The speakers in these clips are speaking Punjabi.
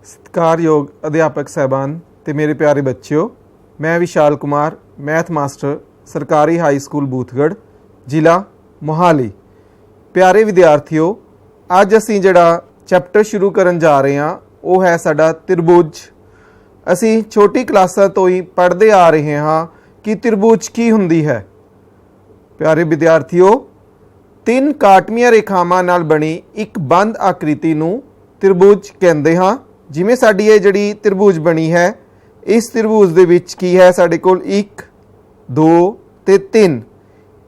सत्कारयोग अध्यापक साहबान ते मेरे प्यारे बच्चों, मैं विशाल कुमार मैथ मास्टर सरकारी हाई स्कूल बूथगढ़ जिला मोहाली। प्यारे विद्यार्थियों, अज असी जिहड़ा चैप्टर शुरू करन जा रहे हैं वो है साडा त्रिभुज। असी छोटी क्लासां तो ही पढ़ते आ रहे हाँ कि त्रिभुज की हुंदी है। प्यारे विद्यार्थियों, तीन काटवीआं रेखावां नाल बनी एक बंद आकृति नूं त्रिभुज कहंदे हाँ। जिवें साडी ये जिहड़ी त्रिभुज बनी है, इस त्रिभुज दे विच की है साडे कोल 1 2 ते 3।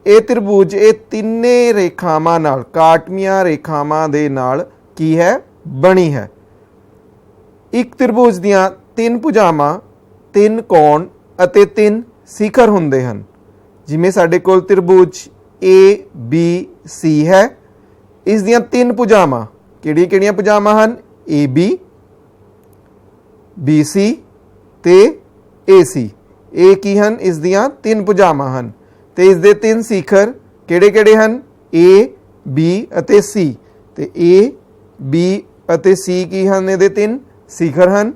ये त्रिभुज ये तिन्ने रेखावां नाल काटवीआं रेखावां दे नाल की है बनी है। एक त्रिभुज दियां 3 भुजावां 3 कोण अते 3 शिखर हुंदे हन। जिवें साडे कोल त्रिभुज ABC है, इस दियां 3 भुजावां किहड़ियां भुजावां हन? AB BC ते AC। ए की हन? इस दियां 3 भुजावां हन ते इस दे 3 शिखर किहड़े हन? A B अते C। ते A B अते C की हन? इहदे 3 शिखर हन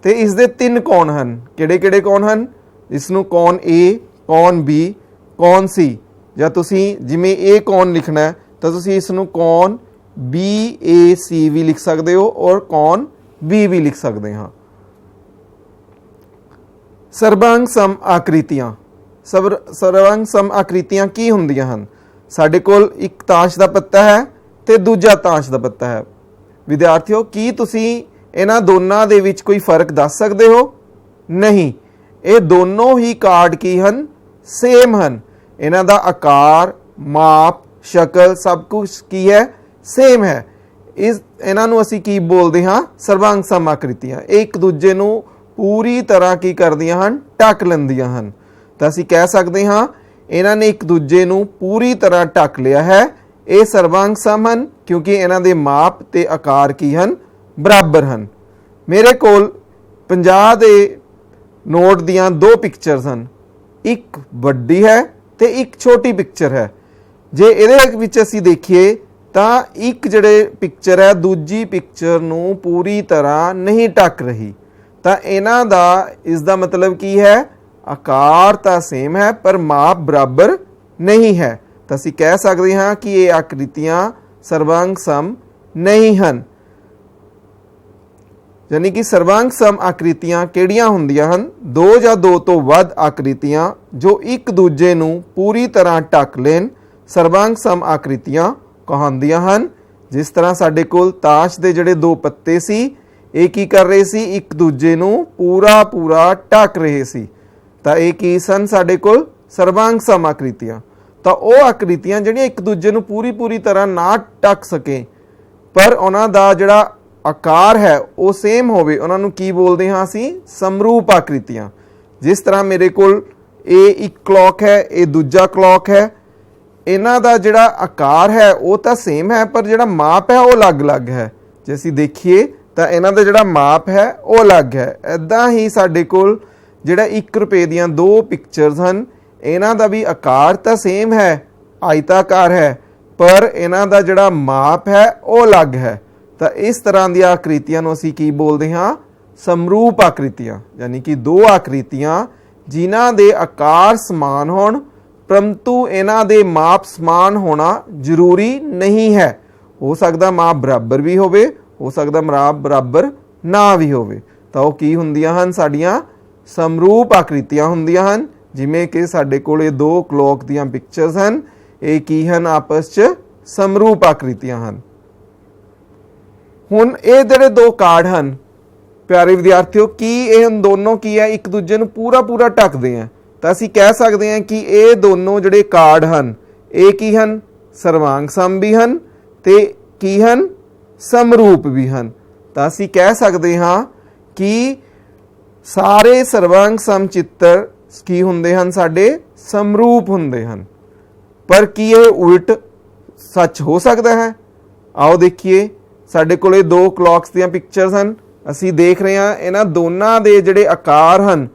ते इस दे 3 कोण हन। किहड़े कोण हन? इसनूं कोण A, कोण B, कोण C। ਜਾਂ ਤੁਸੀਂ ਜਿਵੇਂ ਇਹ ਕੋਣ ਲਿਖਣਾ ਹੈ ਤਾਂ ਤੁਸੀਂ ਇਸ ਨੂੰ ਕੋਣ BAC ਵੀ ਲਿਖ ਸਕਦੇ ਹੋ ਔਰ ਕੋਣ B ਵੀ ਲਿਖ ਸਕਦੇ ਹਾਂ। ਸਰਵਾਂਗ ਸਮ ਆਕ੍ਰਿਤੀਆਂ। ਸਰਵਾਂਗ ਸਮ ਆਕ੍ਰਿਤੀਆਂ ਕੀ ਹੁੰਦੀਆਂ ਹਨ? ਸਾਡੇ ਕੋਲ ਇੱਕ ਤਾਸ਼ ਦਾ ਪੱਤਾ ਹੈ ਤੇ ਦੂਜਾ ਤਾਸ਼ ਦਾ ਪੱਤਾ ਹੈ। ਵਿਦਿਆਰਥੀਓ, ਕੀ ਤੁਸੀਂ ਇਹਨਾਂ ਦੋਨਾਂ ਦੇ ਵਿੱਚ ਕੋਈ ਫਰਕ ਦੱਸ ਸਕਦੇ ਹੋ? ਨਹੀਂ, ਇਹ ਦੋਨੋਂ ਹੀ ਕਾਰਡ ਕੀ ਹਨ? ਸੇਮ ਹਨ। इन्हां दा आकार, माप, शक्ल सब कुछ की है सेम है। इस इन्हां नूं असीं की बोलदे हां? सर्वांग सम आकृतियां। एक दूजे नूं पूरी तरह की करदियां हन? ढक लैंदियां हन। तां असीं कह सकदे हां इन्हां ने एक दूजे नूं पूरी तरह ढक लिया है। ये सर्वांग सम हन क्योंकि इन्हां दे माप ते आकार की हन? बराबर हन। मेरे कोल 50 दे नोट दियां 2 पिक्चर्स हन, एक वड्डी है ਤੇ ਇੱਕ ਛੋਟੀ ਪਿਕਚਰ ਹੈ। ਜੇ ਇਹਦੇ ਵਿੱਚ ਅਸੀਂ ਦੇਖੀਏ ਤਾਂ ਇੱਕ ਜਿਹੜੇ ਪਿਕਚਰ ਹੈ ਦੂਜੀ ਪਿਕਚਰ ਨੂੰ ਪੂਰੀ ਤਰ੍ਹਾਂ ਨਹੀਂ ਢੱਕ ਰਹੀ। ਤਾਂ ਇਹਨਾਂ ਦਾ ਇਸ ਦਾ ਮਤਲਬ ਕੀ ਹੈ? ਆਕਾਰ ਤਾਂ ਸੇਮ ਹੈ ਪਰ ਮਾਪ ਬਰਾਬਰ ਨਹੀਂ ਹੈ। ਤਾਂ ਅਸੀਂ ਕਹਿ ਸਕਦੇ ਹਾਂ ਕਿ ਇਹ ਆਕ੍ਰਿਤੀਆਂ ਸਰਵਾਂਗ ਸਮ ਨਹੀਂ ਹਨ। यानी कि सर्वांग सम आकृतियां किहड़ियां हुंदियां हन? 2 या 2 तो वध आकृतियां जो एक दूजे नूं पूरी तरह ढक लेन सर्वांग सम आकृतियां कहलाउंदियां हन। जिस तरह साडे कोल ताश दे जिहड़े 2 पत्ते सी, ये की कर रहे सी? एक दूजे नूं पूरा ढक रहे सी। तां ये की सन साडे कोल? सर्वांग सम आकृतियां। तां ओह आकृतियां जिहड़ियां एक दूजे नूं पूरी तरह ना ढक सके पर उन्हां दा जिहड़ा आकार है वो सेम होवे, उन्हां नूं की बोलदे हां असीं? समरूप आकृतियां। जिस तरह मेरे कोल ये एक क्लॉक है, ये दूजा क्लॉक है, इन्हां दा जिहड़ा आकार है वो तां सेम है पर जिहड़ा माप है वो अलग-अलग है। जे असीं देखीए तां इन्हां दा जिहड़ा माप है वो अलग है। इदां ही साडे कोल जिहड़ा 1 रुपए दियां 2 पिक्चर्स हन, इन्हां दा भी आकार तां सेम है, आयताकार है, पर इन्हां दा जिहड़ा माप है वो अलग है। तो इस तरह दी आकृतियां नूं असीं की बोलदे हां? समरूप आकृतियां। यानी कि 2 आकृतियां जिन्हां दे आकार समान होण परंतु इन्हां दे माप समान होना जरूरी नहीं है। हो सकदा माप बराबर भी होवे, हो सकदा माप बराबर ना भी होवे। तो वो की हुंदियां हन? साडियां समरूप आकृतियां हुंदियां हन। जिवें कि साडे कोल 2 क्लॉक दियां पिक्चर्स हन, ये की हन? आपस च समरूप आकृतियां हन। ਹੁਣ ਇਹ ਜਿਹੜੇ 2 ਕਾਰਡ ਹਨ ਪਿਆਰੇ ਵਿਦਿਆਰਥੀਓ, ਕੀ ਇਹ ਦੋਨੋਂ ਕੀ ਹੈ? ਇੱਕ ਦੂਜੇ ਨੂੰ ਪੂਰਾ ਢੱਕਦੇ ਆ। ਤਾਂ ਅਸੀਂ ਕਹਿ ਸਕਦੇ ਹਾਂ ਕਿ ਇਹ ਦੋਨੋਂ ਜਿਹੜੇ ਕਾਰਡ ਹਨ ਇਹ ਕੀ ਹਨ? ਸਰਵਾਂਗ ਸਮ ਵੀ ਹਨ ਤੇ ਕੀ ਹਨ? ਸਮਰੂਪ ਵੀ ਹਨ। ਤਾਂ ਅਸੀਂ ਕਹਿ ਸਕਦੇ ਹਾਂ ਕਿ ਸਾਰੇ ਸਰਵਾਂਗ ਸਮ ਚਿੱਤਰ ਕੀ ਹੁੰਦੇ ਹਨ? ਸਾਡੇ ਸਮਰੂਪ ਹੁੰਦੇ ਹਨ। ਪਰ ਕੀ ਇਹ ਉਲਟ ਸੱਚ ਹੋ ਸਕਦਾ ਹੈ? ਆਓ ਦੇਖੀਏ। ਸਾਡੇ ਕੋਲੇ 2 ਕਲੌਕਸ ਦੀਆਂ ਪਿਕਚਰਸ ਹਨ। ਅਸੀਂ ਦੇਖ ਰਹੇ ਹਾਂ ਇਹਨਾਂ ਦੋਨਾਂ ਦੇ ਜਿਹੜੇ ਆਕਾਰ ਹਨ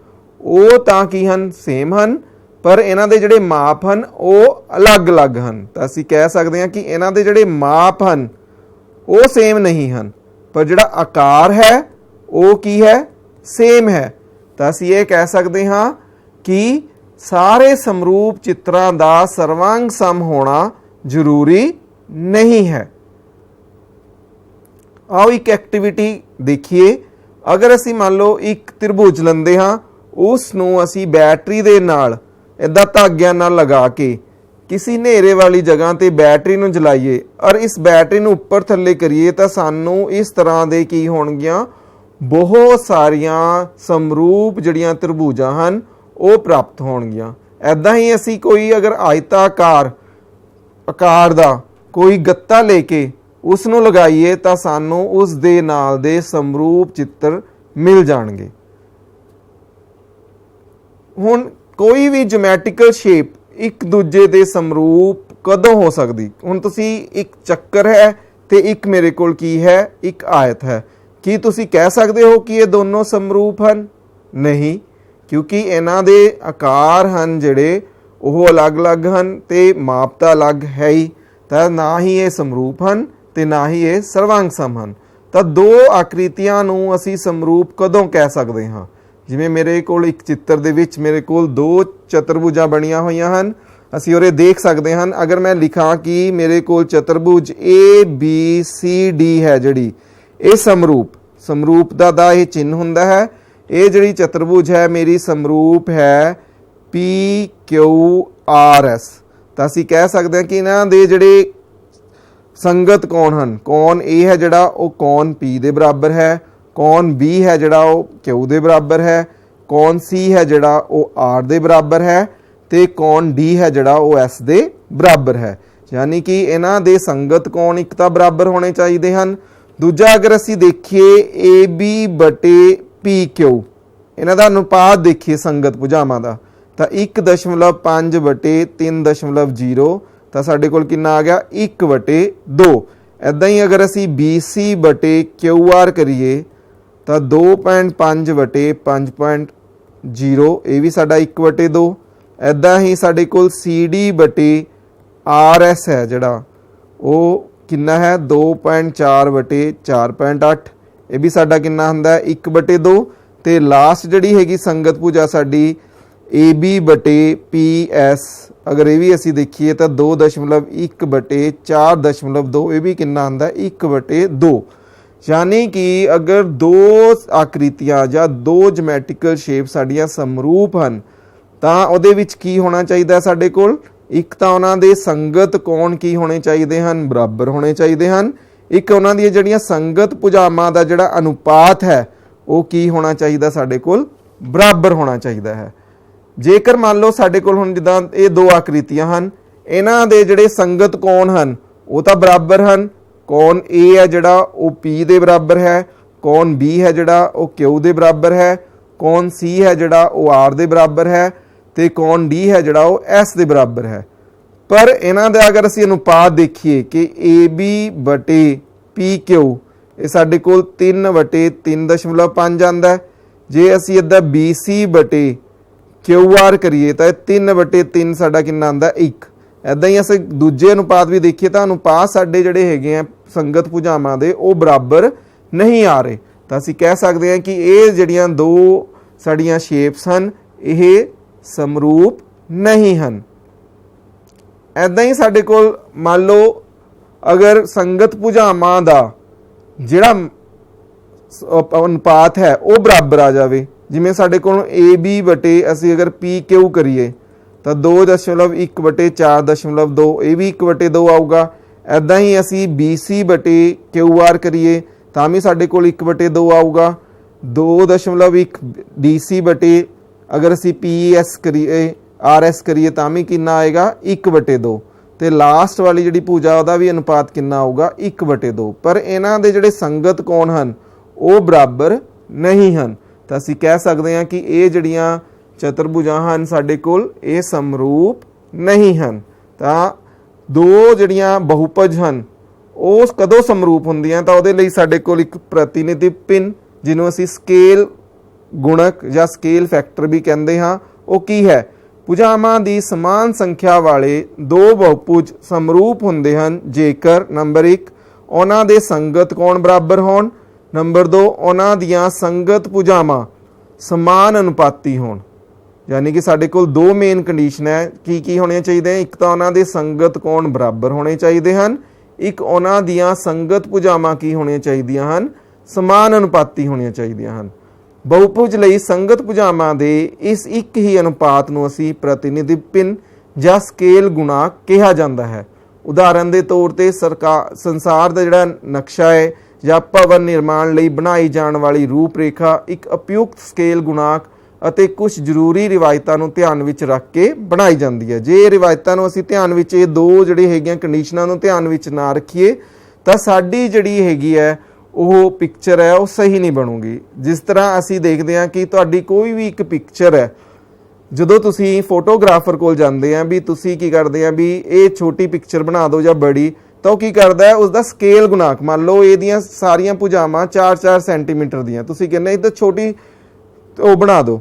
ਉਹ ਤਾਂ ਕੀ ਹਨ? ਸੇਮ ਹਨ, ਪਰ ਇਹਨਾਂ ਦੇ ਜਿਹੜੇ ਮਾਪ ਹਨ ਉਹ ਅਲੱਗ-ਅਲੱਗ ਹਨ। ਤਾਂ ਅਸੀਂ ਕਹਿ ਸਕਦੇ ਹਾਂ ਕਿ ਇਹਨਾਂ ਦੇ ਜਿਹੜੇ ਮਾਪ ਹਨ ਉਹ ਸੇਮ ਨਹੀਂ ਹਨ, ਪਰ ਜਿਹੜਾ ਆਕਾਰ ਹੈ ਉਹ ਕੀ ਹੈ, ਸੇਮ ਹੈ। ਤਾਂ ਅਸੀਂ ਇਹ ਕਹਿ ਸਕਦੇ ਹਾਂ ਕਿ ਸਾਰੇ ਸਮਰੂਪ ਚਿੱਤਰਾਂ ਦਾ ਸਰਵਾਂਗ ਸਮ ਹੋਣਾ ਜ਼ਰੂਰੀ ਨਹੀਂ ਹੈ। आओ एक एक्टिविटी देखिए। अगर असी मान लो एक त्रिभुज लेंदे हाँ, उस नूं असी बैटरी दे नाल इदां धागियां नाल लगा के किसी नेरे वाली जगह ते बैटरी नूं जलाइए और इस बैटरी नूं उपर थल्ले करिए तो सानू इस तरह दे की होणगियां, बहुत सारियां समरूप जिहड़ियां त्रिभुजां हन वो प्राप्त होणगियां। ऐदां ही असी कोई अगर आयताकार आकार दा कोई गत्ता लेके उस नूं लगाइए तो सानू उस दे नाल दे समरूप चित्र मिल जाणगे। हुण कोई भी ज्योमैट्रिकल शेप एक दूजे दे समरूप कदों हो सकदी? हुण तुसी एक चक्कर है ते एक मेरे कोल की है, एक आयत है, की तुसी कह सकते हो कि ये दोनों समरूप हन? नहीं, क्योंकि इन्हां दे आकार हन जिहड़े ओह अलग अलग हन ते माप तां अलग है ही, तां ना ही ये समरूप हन ते ना ही ये सर्वांग सम हन। तो दो आकृतियां नूं असी समरूप कदों कह सकते हाँ? जिवें मेरे कोल एक चित्र दे विच मेरे कोल दो चतुर्भुजां बणियां होईयां हन, असी उरे देख सकते हैं। अगर मैं लिखां कि मेरे कोल चतुर्भुज ABCD है जिहड़ी, ये समरूपता दा ये चिन्ह हुंदा है। ये जिहड़ी चतुर्भुज है मेरी समरूप है PQRS। तो असी कह सकते हैं कि इन्हां दे जिहड़े संगत कौन हन, कौन ए है जिहड़ा वो कौन P दे बराबर है, कौन B है जिहड़ा वो Q दे बराबर है, कौन C है जिहड़ा वो R दे बराबर है, ते कौन D है जिहड़ा वो S दे बराबर है। यानी कि इन्हां दे संगत कौन एक तां बराबर होने चाहिए हन। दूजा अगर असी देखिए AB बटे PQ, इन्हां दा अनुपात देखिए संगत भुजावां दा, तां 1.5 बटे 3.0, तो साढ़े कोल कितना आ गया 1/2। ऐदां ही अगर असी BC बटे QR करिए तो 2.5 बटे 5.0, ये भी साडा 1/2। ऐदां ही साढ़े कोल CD बटे RS है जिहड़ा वो कितना है 2.4 बटे 4.8, ये भी साडा कितना हुंदा है 1/2। ते लास्ट जिहड़ी हैगी संगत भुजा साडी AB बटे PS, अगर ये भी असी देखिए तो 2.1 बटे 4.2, ये भी कितना आंदा 1/2। यानी कि अगर दो आकृतियां या दो ज्योमैट्रिकल शेप साड़ियां समरूप हन तां उहदे विच की होना चाहिए साडे कोल? एक तां उहनां दे संगत कोण की होने चाहिए हन, बराबर होने चाहिए हन। एक उहनां दी जिहड़ियां संगत भुजावां दा जिहड़ा अनुपात है वो की होना चाहिए साडे कोल? बराबर होना चाहिए है। जेकर मान लो साडे कोल हुण जिद्दां ये दो आकृतियां हन, इन्हां दे जिहड़े संगत कोण हन वो तां बराबर हन। कौन A है जिहड़ा वो P दे बराबर है, कौन B है जिहड़ा वो Q दे बराबर है, कौन C है जिहड़ा वो R दे बराबर है, ते कौन D है जिहड़ा वो S दे बराबर है। पर इन्हां दा अगर असी अनुपात देखिए कि AB बटे PQ ये साडे कोल 3/3.5 आंदा है। जे असी इदां BC बटे QR करिए तो 3/3 साडा कितना आंदा 1। ऐदां ही असीं दूजे अनुपात भी देखिए तो अनुपात साडे जिहड़े हैगे आ संगत भुजावां दे वो बराबर नहीं आ रहे। तो असीं कह सकते हैं कि ये जिहड़ियां दो साड़ियां शेप्स हन ये समरूप नहीं हन। ऐदां ही साडे कोल मान लो अगर संगत भुजावां दा जिहड़ा अनुपात है वो बराबर आ जाए, जिमें साडे कोल AB बटे असी अगर PQ करिए तो 2.1 बटे 4.2, ये भी 1/2 आऊगा। ऐदां ही असी BC बटे QR करिए तो भी साडे कोल 1/2 आऊगा। 2.1 DC बटे अगर असी PS करिए RS करिए तो भी कितना आएगा 1/2। तो लास्ट वाली जिहड़ी भुजा उहदा भी अनुपात कितना आऊगा 1/2। पर इन्हां दे जिहड़े संगत कोण हन वो बराबर नहीं हन। तो असी कह सकते हैं कि ये जिहड़ियां चतुर्भुजां हन साडे कोल ये समरूप नहीं हन। तो दो जिहड़ियां बहुपज हन वो कदों समरूप हुंदियां? तो उहदे लई साडे कोल एक प्रतिनिधि पिन जिन्हों असी स्केल गुणक या स्केल फैक्टर भी कहते हाँ, वो की है? भुजावां दी समान संख्या वाले दो बहुभुज समरूप हुंदे हन जेकर नंबर 1 उन्हां दे संगत कोण बराबर होण, ਨੰਬਰ 2 ਉਹਨਾਂ ਦੀਆਂ ਸੰਗਤ ਭੁਜਾਵਾਂ ਸਮਾਨ ਅਨੁਪਾਤੀ ਹੋਣ। यानी कि साडे कोल दो मेन कंडीशन है की होने चाहिए। एक तो उन्हां दे संगत कोण बराबर होने चाहिए हैं, एक उन्हां दियां संगत भुजावां की होनी चाहिए हैं, समान अनुपाती होनी चाहिए हैं। बहुभुज लई संगत भुजावां दे इस एक ही अनुपात नूं असीं प्रतिनिधि भिन्न जां स्केल गुणाक कहा जाता है। उदाहरण के तौर पर संसार का जिहड़ा नक्शा है जां भवन निर्माण लई बनाई जाण वाली रूप रेखा एक उपयुक्त स्केल गुणाक ਅਤੇ ਕੁਝ ਜ਼ਰੂਰੀ ਰਿਵਾਇਤਾਂ ਨੂੰ ਧਿਆਨ ਵਿੱਚ ਰੱਖ ਕੇ ਬਣਾਈ ਜਾਂਦੀ ਹੈ। ਜੇ ਇਹ ਰਿਵਾਇਤਾਂ ਨੂੰ ਅਸੀਂ ਧਿਆਨ ਵਿੱਚ, ਇਹ ਦੋ ਜਿਹੜੇ ਹੈਗੀਆਂ ਕੰਡੀਸ਼ਨਾਂ ਨੂੰ ਧਿਆਨ ਵਿੱਚ ਨਾ ਰੱਖੀਏ ਤਾਂ ਸਾਡੀ ਜਿਹੜੀ ਹੈਗੀ ਹੈ ਉਹ ਪਿਕਚਰ ਹੈ ਉਹ ਸਹੀ ਨਹੀਂ ਬਣੂਗੀ। ਜਿਸ ਤਰ੍ਹਾਂ ਅਸੀਂ ਦੇਖਦੇ ਹਾਂ ਕਿ ਤੁਹਾਡੀ ਕੋਈ ਵੀ ਇੱਕ ਪਿਕਚਰ ਹੈ, ਜਦੋਂ ਤੁਸੀਂ ਫੋਟੋਗ੍ਰਾਫਰ ਕੋਲ ਜਾਂਦੇ ਆ ਵੀ ਤੁਸੀਂ ਕੀ ਕਰਦੇ ਆ ਵੀ ਇਹ ਛੋਟੀ ਪਿਕਚਰ ਬਣਾ ਦਿਓ ਜਾਂ ਬੜੀ, ਤਾਂ ਉਹ ਕੀ ਕਰਦਾ ਹੈ ਉਸ ਦਾ ਸਕੇਲ ਗੁਣਾਕ, ਮੰਨ ਲਓ ਇਹਦੀਆਂ ਸਾਰੀਆਂ ਭੁਜਾਵਾਂ 4-4 ਸੈਂਟੀਮੀਟਰ ਦੀਆਂ, ਤੁਸੀਂ ਕਹਿੰਦੇ ਇਹ ਤਾਂ ਛੋਟੀ ਉਹ ਬਣਾ ਦਿਓ,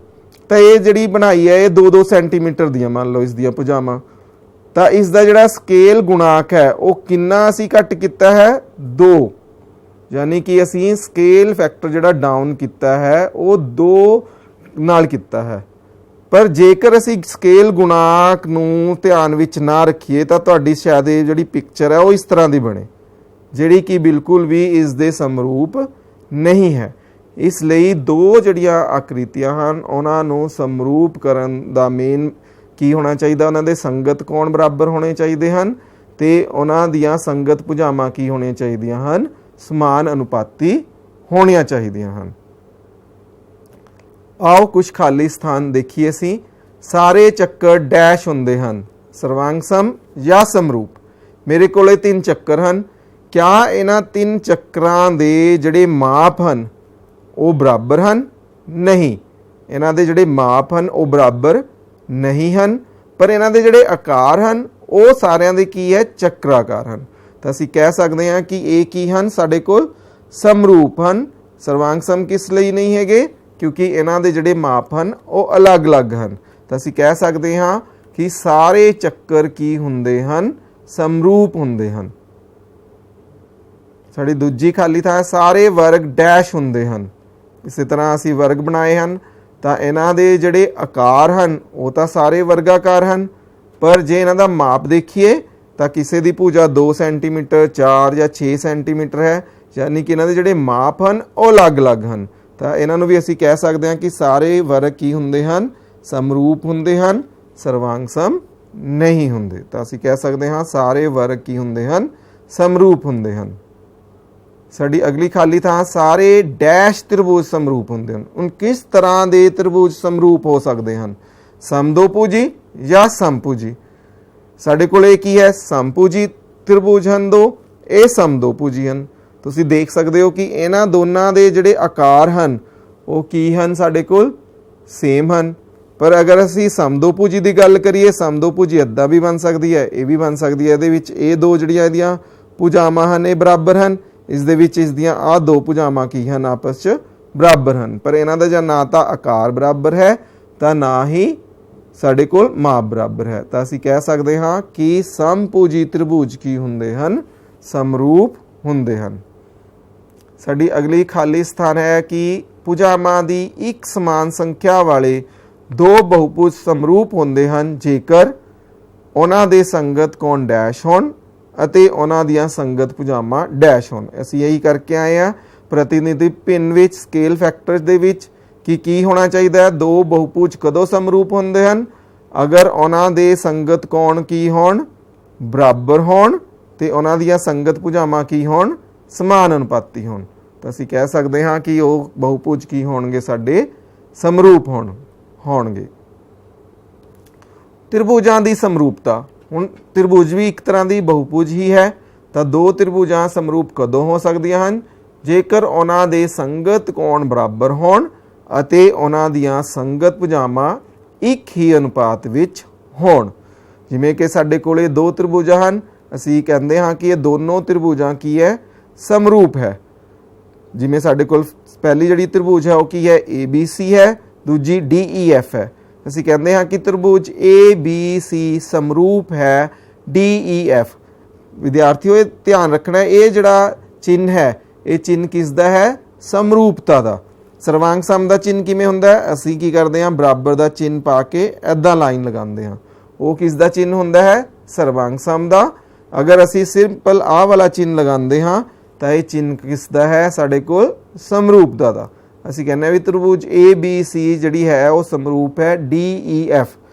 ਤਾਂ ਇਹ ਜਿਹੜੀ ਬਣਾਈ ਹੈ ਇਹ 2-2 ਸੈਂਟੀਮੀਟਰ ਦੀਆਂ ਮੰਨ ਲਓ ਇਸ ਦੀਆਂ ਭੁਜਾਵਾਂ, ਤਾਂ ਇਸ ਦਾ ਜਿਹੜਾ ਸਕੇਲ ਗੁਣਾਕ ਹੈ ਉਹ ਕਿੰਨਾ ਅਸੀਂ ਘੱਟ ਕੀਤਾ ਹੈ 2, ਯਾਨੀ ਕਿ ਅਸੀਂ ਸਕੇਲ ਫੈਕਟਰ ਜਿਹੜਾ ਡਾਊਨ ਕੀਤਾ ਹੈ ਉਹ 2 ਨਾਲ ਕੀਤਾ ਹੈ। ਪਰ ਜੇਕਰ ਅਸੀਂ ਸਕੇਲ ਗੁਣਾਕ ਨੂੰ ਧਿਆਨ ਵਿੱਚ ਨਾ ਰੱਖੀਏ ਤਾਂ ਤੁਹਾਡੀ ਸ਼ਾਇਦ ਇਹ ਜਿਹੜੀ ਪਿਕਚਰ ਹੈ ਉਹ ਇਸ ਤਰ੍ਹਾਂ ਦੀ ਬਣੇ, ਜਿਹੜੀ ਕਿ ਬਿਲਕੁਲ ਵੀ ਇਸ ਦੇ ਸਮਰੂਪ ਨਹੀਂ ਹੈ। ਇਸ ਲਈ ਦੋ ਜਿਹੜੀਆਂ ਆਕ੍ਰਿਤੀਆਂ ਹਨ ਉਹਨਾਂ ਨੂੰ ਸਮਰੂਪ ਕਰਨ ਦਾ ਮੇਨ ਕੀ ਹੋਣਾ ਚਾਹੀਦਾ, ਉਹਨਾਂ ਦੇ ਸੰਗਤ ਕੋਣ ਬਰਾਬਰ ਹੋਣੇ ਚਾਹੀਦੇ ਹਨ ਤੇ ਉਹਨਾਂ ਦੀਆਂ ਸੰਗਤ ਭੁਜਾਵਾਂ ਕੀ ਹੋਣੀਆਂ ਚਾਹੀਦੀਆਂ ਹਨ, ਸਮਾਨ ਅਨੁਪਾਤੀ ਹੋਣੀਆਂ ਚਾਹੀਦੀਆਂ ਹਨ। आओ कुछ खाली स्थान देखिए सी। सारे चक्कर डैश होंदे हन, सर्वांग सम या समरूप। मेरे कोले 3 चक्कर हन, क्या इन्हां 3 चक्रां दे जिहड़े माप हन वो बराबर हन? नहीं, इन्हां दे जिहड़े माप हन वो बराबर नहीं हन, पर इन्हां दे जिहड़े आकार हन वो सारियां दे की है चक्राकार हन। तो असीं कह सकते हैं कि ये की हन साडे कोल समरूप हन। सर्वांग सम किस लई नहीं हैगे? क्योंकि इन्हां दे जिहड़े माप हन वो अलग अलग हन। तो असीं कह सकते हाँ कि सारे चक्कर की हुंदे हन, समरूप हुंदे हन। साडी दूजी खाली थां सारे वर्ग डैश हुंदे हन। इस तरह असीं वर्ग बनाए हन तां इन्हां दे जिहड़े आकार हन वो तां सारे वर्गाकार हन, पर जे इन्हां दा माप देखिए तां किसी दी भुजा 2 सेंटीमीटर 4 या 6 सेंटीमीटर है, यानी कि इन्हां दे जिहड़े माप हन वो अलग अलग हन। ਤਾਂ ਇਹਨਾਂ ਨੂੰ ਵੀ ਅਸੀਂ ਕਹਿ ਸਕਦੇ ਹਾਂ ਕਿ ਸਾਰੇ ਵਰਗ ਕੀ ਹੁੰਦੇ ਹਨ, ਸਮਰੂਪ ਹੁੰਦੇ ਹਨ, ਸਰਵਾਂਗ ਸਮ ਨਹੀਂ ਹੁੰਦੇ। ਤਾਂ ਅਸੀਂ ਕਹਿ ਸਕਦੇ ਹਾਂ ਸਾਰੇ ਵਰਗ ਕੀ ਹੁੰਦੇ ਹਨ, ਸਮਰੂਪ ਹੁੰਦੇ ਹਨ। ਸਾਡੀ ਅਗਲੀ ਖਾਲੀ ਥਾਂ ਸਾਰੇ ਡੈਸ਼ ਤ੍ਰਿਭੁਜ ਸਮਰੂਪ ਹੁੰਦੇ ਹਨ। ਹੁਣ ਕਿਸ ਤਰ੍ਹਾਂ ਦੇ ਤ੍ਰਿਭੁਜ ਸਮਰੂਪ ਹੋ ਸਕਦੇ ਹਨ, ਸਮਦੋਭੁਜੀ ਜਾਂ ਸਮਭੁਜੀ? ਸਾਡੇ ਕੋਲ ਇਹ ਕੀ ਹੈ, ਸਮਭੁਜੀ ਤ੍ਰਿਭੁਜ ਹਨ ਦੋ, ਇਹ ਸਮਦੋਭੁਜੀ ਹਨ। ਤੁਸੀਂ ਦੇਖ ਸਕਦੇ ਹੋ ਕਿ ਇਹਨਾਂ ਦੋਨਾਂ ਦੇ ਜਿਹੜੇ ਆਕਾਰ ਹਨ ਉਹ ਕੀ ਹਨ, ਸਾਡੇ ਕੋਲ ਸੇਮ ਹਨ। ਪਰ ਅਗਰ ਅਸੀਂ ਸਮਦੋਭੁਜੀ ਦੀ ਗੱਲ ਕਰੀਏ, ਸਮਦੋਭੁਜੀ ਇੱਦਾਂ ਵੀ ਬਣ ਸਕਦੀ ਹੈ, ਇਹ ਵੀ ਬਣ ਸਕਦੀ ਹੈ। ਇਹਦੇ ਵਿੱਚ ਇਹ ਦੋ ਜਿਹੜੀਆਂ ਇਹਦੀਆਂ ਭੁਜਾਵਾਂ ਹਨ ਇਹ ਬਰਾਬਰ ਹਨ, ਇਸ ਦੇ ਵਿੱਚ ਇਸ ਦੀਆਂ ਆਹ ਦੋ ਭੁਜਾਵਾਂ ਕੀ ਹਨ, ਆਪਸ 'ਚ ਬਰਾਬਰ ਹਨ। ਪਰ ਇਹਨਾਂ ਦਾ ਜਾਂ ਨਾ ਤਾਂ ਆਕਾਰ ਬਰਾਬਰ ਹੈ ਤਾਂ ਨਾ ਹੀ ਸਾਡੇ ਕੋਲ ਮਾਪ ਬਰਾਬਰ ਹੈ। ਤਾਂ ਅਸੀਂ ਕਹਿ ਸਕਦੇ ਹਾਂ ਕਿ ਸਮਭੁਜੀ ਤ੍ਰਿਭੁਜ ਕੀ ਹੁੰਦੇ ਹਨ, ਸਮਰੂਪ ਹੁੰਦੇ ਹਨ। ਸਾਡੀ ਅਗਲੀ ਖਾਲੀ ਸਥਾਨ ਹੈ ਕਿ ਭੁਜਾਵਾਂ ਦੀ ਇੱਕ ਸਮਾਨ ਸੰਖਿਆ ਵਾਲੇ ਦੋ ਬਹੁਭੁਜ ਸਮਰੂਪ ਹੁੰਦੇ ਹਨ ਜੇਕਰ ਉਹਨਾਂ ਦੇ ਸੰਗਤ ਕੋਣ ਡੈਸ਼ ਹੋਣ ਅਤੇ ਉਹਨਾਂ ਦੀਆਂ ਸੰਗਤ ਭੁਜਾਵਾਂ ਡੈਸ਼ ਹੋਣ। ਅਸੀਂ ਇਹੀ ਕਰਕੇ ਆਏ ਹਾਂ ਪ੍ਰਤੀਨਿਧੀ ਭਿੰਨ ਵਿੱਚ ਸਕੇਲ ਫੈਕਟਰਸ ਦੇ ਵਿੱਚ ਕਿ ਕੀ ਹੋਣਾ ਚਾਹੀਦਾ ਹੈ, ਦੋ ਬਹੁਭੁਜ ਕਦੋਂ ਸਮਰੂਪ ਹੁੰਦੇ ਹਨ, ਅਗਰ ਉਹਨਾਂ ਦੇ ਸੰਗਤ ਕੋਣ ਕੀ ਹੋਣ, ਬਰਾਬਰ ਹੋਣ ਤੇ ਉਹਨਾਂ ਦੀਆਂ ਸੰਗਤ ਭੁਜਾਵਾਂ ਕੀ ਹੋਣ, ਸਮਾਨ ਅਨੁਪਾਤੀ ਹੋਣ। ਤਾਂ ਅਸੀਂ ਕਹਿ ਸਕਦੇ ਹਾਂ ਕਿ ਉਹ ਬਹੁਭੁਜ ਕੀ ਹੋਣਗੇ, ਸਾਡੇ ਸਮਰੂਪ ਹੋਣਗੇ। ਤ੍ਰਿਭੁਜਾਂ ਦੀ ਸਮਰੂਪਤਾ। ਹੁਣ ਤ੍ਰਿਭੁਜ ਵੀ ਇੱਕ ਤਰ੍ਹਾਂ ਦੀ ਬਹੁਭੁਜ ਹੀ ਹੈ, ਤਾਂ ਦੋ ਤ੍ਰਿਭੁਜਾਂ ਸਮਰੂਪ ਕਦੋਂ ਹੋ ਸਕਦੀਆਂ ਹਨ, ਜੇਕਰ ਉਹਨਾਂ ਦੇ ਸੰਗਤ ਕੋਣ ਬਰਾਬਰ ਹੋਣ ਅਤੇ ਉਹਨਾਂ ਦੀਆਂ ਸੰਗਤ ਭੁਜਾਵਾਂ ਇੱਕ ਹੀ ਅਨੁਪਾਤ ਵਿੱਚ ਹੋਣ। ਜਿਵੇਂ ਕਿ ਸਾਡੇ ਕੋਲੇ ਦੋ ਤ੍ਰਿਭੁਜਾਂ ਹਨ, ਅਸੀਂ ਕਹਿੰਦੇ ਹਾਂ ਕਿ ਇਹ ਦੋਨੋਂ ਤ੍ਰਿਭੁਜਾਂ ਕੀ ਹੈ, ਸਮਰੂਪ ਹੈ। ਜਿਵੇਂ ਸਾਡੇ ਕੋਲ ਪਹਿਲੀ ਜਿਹੜੀ ਤ੍ਰਿਭੁਜ ਹੈ ਉਹ ਕੀ ਹੈ, ABC ਹੈ, ਦੂਜੀ DEF ਹੈ। ਅਸੀਂ ਕਹਿੰਦੇ ਹਾਂ ਕਿ ਤ੍ਰਿਭੁਜ ABC ਸਮਰੂਪ ਹੈ DEF। ਵਿਦਿਆਰਥੀਓ ਇਹ ਧਿਆਨ ਰੱਖਣਾ, ਇਹ ਜਿਹੜਾ ਚਿੰਨ੍ਹ ਹੈ ਇਹ ਚਿੰਨ੍ਹ ਕਿਸ ਦਾ ਹੈ, ਸਮਰੂਪਤਾ ਦਾ। ਸਰਵਾਂਗ ਸਮ ਦਾ ਚਿੰਨ੍ਹ ਕਿਵੇਂ ਹੁੰਦਾ ਹੈ? ਅਸੀਂ ਕੀ ਕਰਦੇ ਹਾਂ, ਬਰਾਬਰ ਦਾ ਚਿੰਨ੍ਹ ਪਾ ਕੇ ਐਦਾਂ ਲਾਈਨ ਲਗਾਉਂਦੇ ਹਾਂ। ਉਹ ਕਿਸ ਦਾ ਚਿੰਨ੍ਹ ਹੁੰਦਾ ਹੈ? ਸਰਵਾਂਗ ਸਮ ਦਾ। ਅਗਰ ਅਸੀਂ ਸਿੰਪਲ ਆਹ ਵਾਲਾ ਚਿੰਨ੍ਹ ਲਗਾਉਂਦੇ ਹਾਂ ਤਾਂ ਇਹ ਚਿੰਨ੍ਹ ਕਿਸ ਦਾ ਹੈ? ਸਾਡੇ ਕੋਲ ਸਮਰੂਪਤਾ ਦਾ। ਅਸੀਂ ਕਹਿੰਦੇ ਹਾਂ ਵੀ ਤ੍ਰਿਭੁਜ ABC ਜਿਹੜੀ ਹੈ ਉਹ ਸਮਰੂਪ ਹੈ DEF।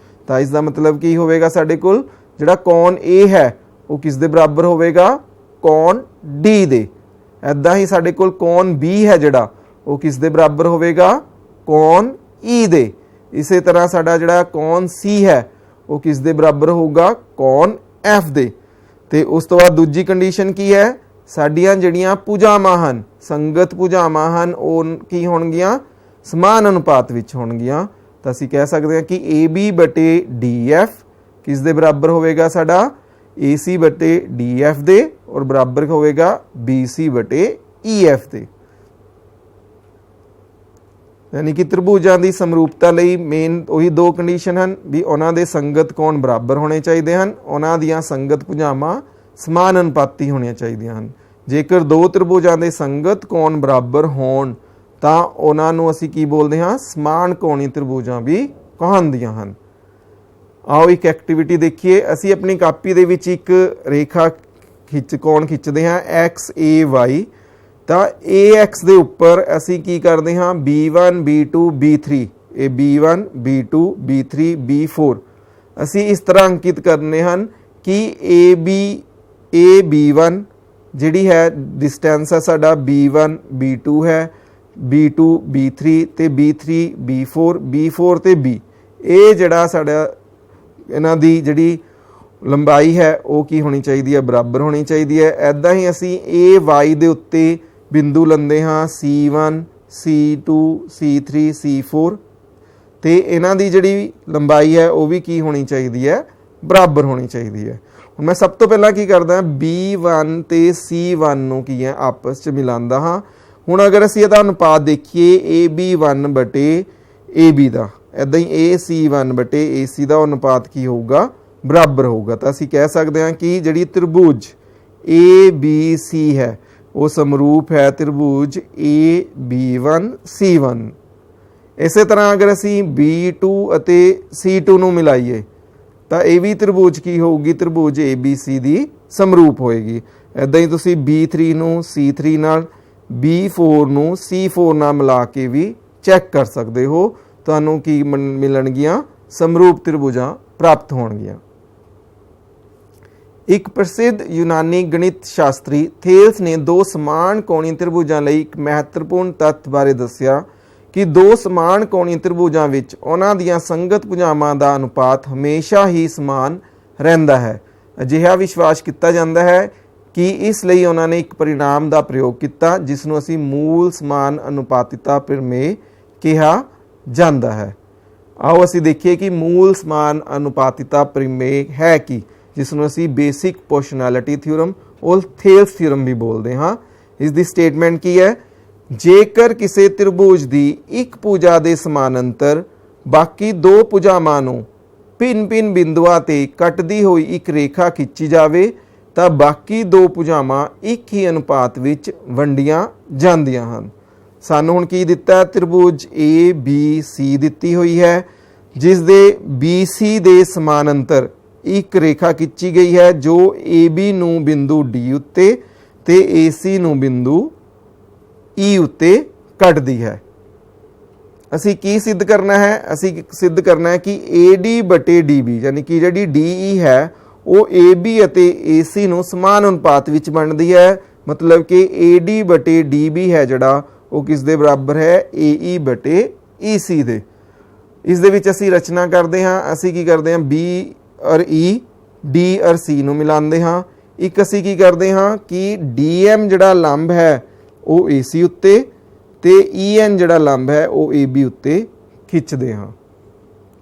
ਤਾਂ ਇਸ ਦਾ ਮਤਲਬ ਕੀ ਹੋਵੇਗਾ? ਸਾਡੇ ਕੋਲ ਜਿਹੜਾ ਕੌਣ A ਹੈ ਉਹ ਕਿਸ ਦੇ ਬਰਾਬਰ ਹੋਵੇਗਾ? ਕੌਣ D ਦੇ। ਇੱਦਾਂ ਹੀ ਸਾਡੇ ਕੋਲ ਕੌਣ B ਹੈ ਜਿਹੜਾ ਉਹ ਕਿਸ ਦੇ ਬਰਾਬਰ ਹੋਵੇਗਾ? ਕੌਣ E ਦੇ। ਇਸੇ ਤਰ੍ਹਾਂ ਸਾਡਾ ਜਿਹੜਾ ਕੌਣ C ਹੈ ਉਹ ਕਿਸ ਦੇ ਬਰਾਬਰ ਹੋਊਗਾ? ਕੌਣ F ਦੇ। ਤੇ ਉਸ ਤੋਂ ਬਾਅਦ ਦੂਜੀ ਕੰਡੀਸ਼ਨ ਕੀ ਹੈ? ਸਾਡੀਆਂ ਜਿਹੜੀਆਂ ਭੁਜਾਵਾਂ ਹਨ, ਸੰਗਤ ਭੁਜਾਵਾਂ ਹਨ, ਉਹ ਕੀ ਹੋਣਗੀਆਂ? ਸਮਾਨ ਅਨੁਪਾਤ ਵਿੱਚ ਹੋਣਗੀਆਂ। ਤਾਂ ਅਸੀਂ ਕਹਿ ਸਕਦੇ ਹਾਂ ਕਿ AB ਬਟੇ DF ਕਿਸ ਦੇ ਬਰਾਬਰ ਹੋਵੇਗਾ? ਸਾਡਾ AC ਬਟੇ DF ਦੇ, ਔਰ ਬਰਾਬਰ ਹੋਵੇਗਾ BC ਬਟੇ EF ਦੇ। ਯਾਨੀ ਕਿ ਤ੍ਰਿਭੁਜਾਂ ਦੀ ਸਮਰੂਪਤਾ ਲਈ ਮੇਨ ਉਹੀ ਦੋ ਕੰਡੀਸ਼ਨ ਹਨ ਵੀ ਉਹਨਾਂ ਦੇ ਸੰਗਤ ਕੋਣ ਬਰਾਬਰ ਹੋਣੇ ਚਾਹੀਦੇ ਹਨ, ਉਹਨਾਂ ਦੀਆਂ ਸੰਗਤ ਭੁਜਾਵਾਂ ਸਮਾਨ ਅਨੁਪਾਤੀ ਹੋਣੀਆਂ ਚਾਹੀਦੀਆਂ ਹਨ। ਜੇਕਰ ਦੋ ਤ੍ਰਿਭੁਜਾਂ ਦੇ ਸੰਗਤ ਕੋਣ ਬਰਾਬਰ ਹੋਣ ਤਾਂ ਉਹਨਾਂ ਨੂੰ ਅਸੀਂ ਕੀ ਬੋਲਦੇ ਹਾਂ? ਸਮਾਨ ਕੋਣੀ ਤ੍ਰਿਭੁਜਾਂ ਵੀ ਕਹਾਉਂਦੀਆਂ ਹਨ। ਆਓ ਇੱਕ ਐਕਟੀਵਿਟੀ ਦੇਖੀਏ। ਅਸੀਂ ਆਪਣੀ ਕਾਪੀ ਦੇ ਵਿੱਚ ਇੱਕ ਰੇਖਾ ਕੋਣ ਖਿੱਚਦੇ ਹਾਂ XAY। ਤਾਂ AX ਦੇ ਉੱਪਰ ਅਸੀਂ ਕੀ ਕਰਦੇ ਹਾਂ? B1 B2 B3, ਇਹ B1 B2 B3 B4 ਅਸੀਂ ਇਸ ਤਰ੍ਹਾਂ ਅੰਕਿਤ ਕਰਨੇ ਹਨ ਕਿ AB1 ਜਿਹੜੀ ਹੈ ਡਿਸਟੈਂਸ ਹੈ ਸਾਡਾ B1 B2 ਹੈ, B2 B3 ਤੇ B3 B4 ਤੇ B। ਇਹ ਜਿਹੜਾ ਸਾਡਾ ਇਹਨਾਂ ਦੀ ਜਿਹੜੀ ਲੰਬਾਈ ਹੈ ਉਹ ਕੀ ਹੋਣੀ ਚਾਹੀਦੀ ਹੈ? ਬਰਾਬਰ ਹੋਣੀ ਚਾਹੀਦੀ ਹੈ। ਇੱਦਾਂ ਹੀ ਅਸੀਂ AY ਦੇ ਉੱਤੇ ਬਿੰਦੂ ਲੈਂਦੇ ਹਾਂ C1 C2 C3 C4 ਤੇ ਇਹਨਾਂ ਦੀ ਜਿਹੜੀ ਲੰਬਾਈ ਹੈ ਉਹ ਵੀ ਕੀ ਹੋਣੀ ਚਾਹੀਦੀ ਹੈ? ਬਰਾਬਰ ਹੋਣੀ ਚਾਹੀਦੀ ਹੈ। ਹੁਣ ਮੈਂ ਸਭ ਤੋਂ ਪਹਿਲਾਂ ਕੀ ਕਰਦਾ? B1 ਤੇ C1 ਨੂੰ ਕੀ ਹੈ? ਆਪਸ 'ਚ ਮਿਲਾਉਂਦਾ ਹਾਂ। ਹੁਣ ਅਗਰ ਅਸੀਂ ਇਹਦਾ ਅਨੁਪਾਤ ਦੇਖੀਏ AB1 ਬਟੇ AB ਦਾ, ਇੱਦਾਂ ਹੀ AC1 ਬਟੇ AC ਦਾ ਅਨੁਪਾਤ ਕੀ ਹੋਊਗਾ? ਬਰਾਬਰ ਹੋਊਗਾ। ਤਾਂ ਅਸੀਂ ਕਹਿ ਸਕਦੇ ਹਾਂ ਕਿ ਜਿਹੜੀ ਤ੍ਰਿਭੁਜ ABC ਹੈ ਉਹ ਸਮਰੂਪ ਹੈ ਤ੍ਰਿਭੁਜ AB1 C1। ਇਸੇ ਤਰ੍ਹਾਂ ਅਗਰ ਅਸੀਂ B2 ਅਤੇ C2 ਨੂੰ ਮਿਲਾਈਏ ਤਾਂ ਇਹ ਵੀ ਤ੍ਰਿਭੁਜ ਕੀ ਹੋਊਗੀ? ਤ੍ਰਿਭੁਜ ABC ਦੀ ਸਮਰੂਪ ਹੋਏਗੀ। ਇੱਦਾਂ ਹੀ ਤੁਸੀਂ B3 ਨੂੰ C3 ਨਾਲ, B4 ਨੂੰ C4 ਨਾਲ ਮਿਲਾ ਕੇ ਵੀ ਚੈੱਕ ਕਰ ਸਕਦੇ ਹੋ। ਤੁਹਾਨੂੰ ਕੀ ਮਿਲਣਗੀਆਂ? ਸਮਰੂਪ ਤ੍ਰਿਭੁਜਾਂ ਪ੍ਰਾਪਤ ਹੋਣਗੀਆਂ। ਇੱਕ ਪ੍ਰਸਿੱਧ ਯੂਨਾਨੀ ਗਣਿਤ ਸ਼ਾਸਤਰੀ ਥੇਲਸ ਨੇ ਦੋ ਸਮਾਨ ਕੋਣੀ ਤ੍ਰਿਭੁਜਾਂ ਲਈ ਇੱਕ ਮਹੱਤਵਪੂਰਨ ਤੱਥ ਬਾਰੇ ਦੱਸਿਆ ਕਿ ਦੋ ਸਮਾਨ ਕੋਣੀ ਤ੍ਰਿਭੁਜਾਂ ਵਿੱਚ ਉਹਨਾਂ ਦੀਆਂ ਸੰਗਤ ਭੁਜਾਵਾਂ ਦਾ ਅਨੁਪਾਤ ਹਮੇਸ਼ਾ ਹੀ ਸਮਾਨ ਰਹਿੰਦਾ ਹੈ। ਅਜਿਹਾ ਵਿਸ਼ਵਾਸ ਕੀਤਾ ਜਾਂਦਾ ਹੈ ਕਿ ਇਸ ਲਈ ਉਹਨਾਂ ਨੇ ਇੱਕ ਪਰਿਣਾਮ ਦਾ ਪ੍ਰਯੋਗ ਕੀਤਾ ਜਿਸ ਨੂੰ ਅਸੀਂ ਮੂਲ ਸਮਾਨ ਅਨੁਪਾਤਿਤਾ ਪ੍ਰਮੇਯ ਕਿਹਾ ਜਾਂਦਾ ਹੈ। ਆਓ ਅਸੀਂ ਦੇਖੀਏ ਕਿ ਮੂਲ ਸਮਾਨ ਅਨੁਪਾਤਿਤਾ ਪ੍ਰਮੇਯ ਹੈ ਕੀ, ਜਿਸ ਨੂੰ ਅਸੀਂ ਬੇਸਿਕ ਪ੍ਰੋਪੋਰਸ਼ਨੈਲਿਟੀ ਥਿਊਰਮ ਔਰ ਥੇਲਸ ਥਿਊਰਮ ਵੀ ਬੋਲਦੇ ਹਾਂ। ਇਸ ਦੀ ਸਟੇਟਮੈਂਟ ਕੀ ਹੈ? ਜੇਕਰ ਕਿਸੇ ਤ੍ਰਿਭੁਜ ਦੀ ਇੱਕ ਭੁਜਾ ਦੇ ਸਮਾਨੰਤਰ ਬਾਕੀ ਦੋ ਭੁਜਾਵਾਂ ਨੂੰ ਭਿੰਨ-ਭਿੰਨ ਬਿੰਦੂਆਂ ਤੇ ਕੱਟਦੀ ਹੋਈ ਇੱਕ ਰੇਖਾ ਖਿੱਚੀ ਜਾਵੇ ਤਾਂ ਬਾਕੀ ਦੋ ਭੁਜਾਵਾਂ ਇੱਕ ਹੀ ਅਨੁਪਾਤ ਵਿੱਚ ਵੰਡੀਆਂ ਜਾਂਦੀਆਂ ਹਨ। ਸਾਨੂੰ ਹੁਣ ਕੀ ਦਿੱਤਾ? ਤ੍ਰਿਭੁਜ ABC ਦਿੱਤੀ ਹੋਈ ਹੈ ਜਿਸ ਦੇ BC ਦੇ ਸਮਾਨੰਤਰ ਇੱਕ ਰੇਖਾ ਖਿੱਚੀ ਗਈ ਹੈ ਜੋ AB ਨੂੰ ਬਿੰਦੂ D ਉੱਤੇ ਤੇ AC ਨੂੰ ਬਿੰਦੂ E ਉੱਤੇ ਕੱਟਦੀ ਹੈ। ਅਸੀਂ ਕੀ ਸਿੱਧ ਕਰਨਾ ਹੈ? ਅਸੀਂ ਸਿੱਧ ਕਰਨਾ ਹੈ ਕਿ AD ਬਟੇ DB ਯਾਨੀ ਕਿ ਜਿਹੜੀ DE ਹੈ ਉਹ AB ਅਤੇ AC ਨੂੰ ਸਮਾਨ ਅਨੁਪਾਤ ਵਿੱਚ ਬਣਦੀ ਹੈ। ਮਤਲਬ ਕਿ AD ਬਟੇ DB ਹੈ ਜਿਹੜਾ ਉਹ ਕਿਸ ਦੇ ਬਰਾਬਰ ਹੈ? AE ਬਟੇ EC ਦੇ। ਇਸ ਦੇ ਵਿੱਚ ਅਸੀਂ ਰਚਨਾ ਕਰਦੇ ਹਾਂ। ਅਸੀਂ ਕੀ ਕਰਦੇ ਹਾਂ? B ਔਰ E D ਔਰ C ਨੂੰ ਮਿਲਾਉਂਦੇ ਹਾਂ। ਇੱਕ ਅਸੀਂ ਕੀ ਕਰਦੇ ਹਾਂ ਕਿ DM ਜਿਹੜਾ ਲੰਬ ਹੈ ਉਹ AC ਉੱਤੇ ਤੇ EN ਜਿਹੜਾ ਲੰਬ ਹੈ ਉਹ AB ਉੱਤੇ ਖਿੱਚਦੇ ਹਾਂ।